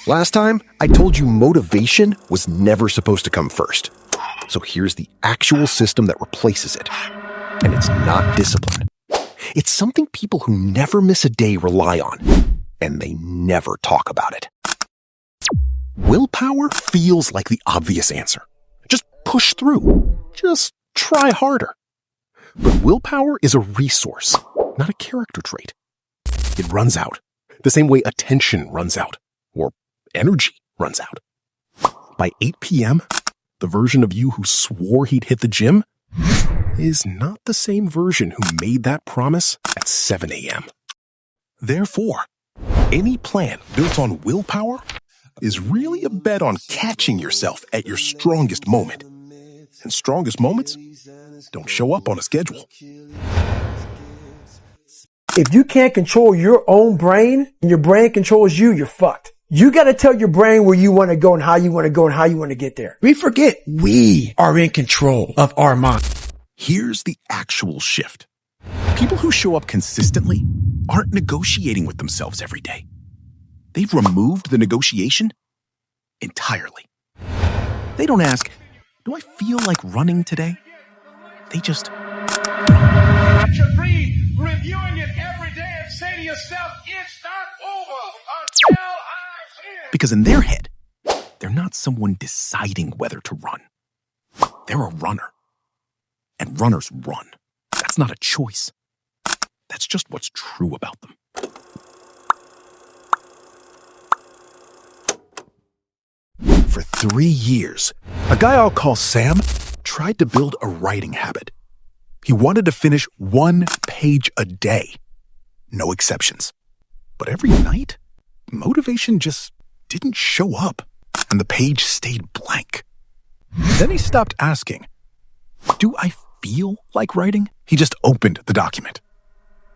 Last time, I told you motivation was never supposed to come first. So here's the actual system that replaces it. And it's not discipline. It's something people who never miss a day rely on, and they never talk about it. Willpower feels like the obvious answer. Just push through. Just try harder. But willpower is a resource, not a character trait. It runs out, the same way attention runs out, or energy runs out. By 8 p.m., the version of you who swore he'd hit the gym is not the same version who made that promise at 7 a.m. Therefore, any plan built on willpower is really a bet on catching yourself at your strongest moment. And strongest moments don't show up on a schedule. If you can't control your own brain and your brain controls you, you're fucked. You got to tell your brain where you want to go and how you want to go and how you want to get there. We forget we are in control of our mind. Here's the actual shift. People who show up consistently aren't negotiating with themselves every day. They've removed the negotiation entirely. They don't ask, do I feel like running today? They just Catch your breathe, reviewing it every day and say to yourself, it's not over until I win. Because in their head, they're not someone deciding whether to run. They're a runner. And runners run. That's not a choice. That's just what's true about them. For 3 years, a guy I'll call Sam tried to build a writing habit. He wanted to finish 1 page a day. No exceptions. But every night, motivation just didn't show up, and the page stayed blank. Then he stopped asking, do I feel like writing? He just opened the document.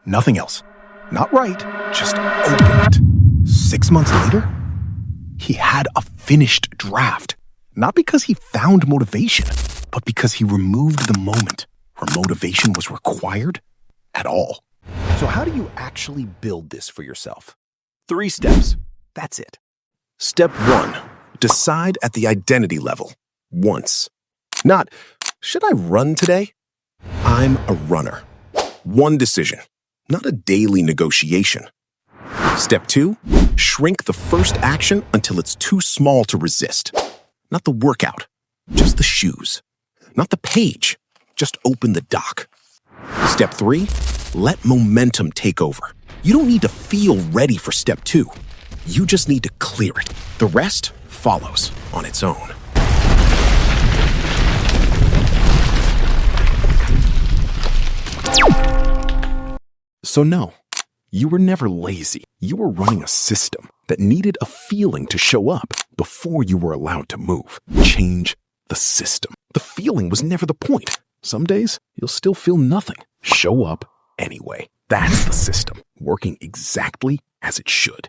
Nothing else. Not write, just open it. 6 months later, he had a finished draft. Not because he found motivation, but because he removed the moment where motivation was required at all. So how do you actually build this for yourself? 3 steps. That's it. Step 1. Decide at the identity level. Once. Not, should I run today? I'm a runner. 1 decision, not a daily negotiation. Step 2. Shrink the first action until it's too small to resist. Not the workout, just the shoes. Not the page, just open the doc. Step 3. Let momentum take over. You don't need to feel ready for step 2. You just need to clear it. The rest follows on its own. So no, you were never lazy. You were running a system that needed a feeling to show up before you were allowed to move. Change the system. The feeling was never the point. Some days, you'll still feel nothing. Show up anyway. That's the system, working exactly as it should.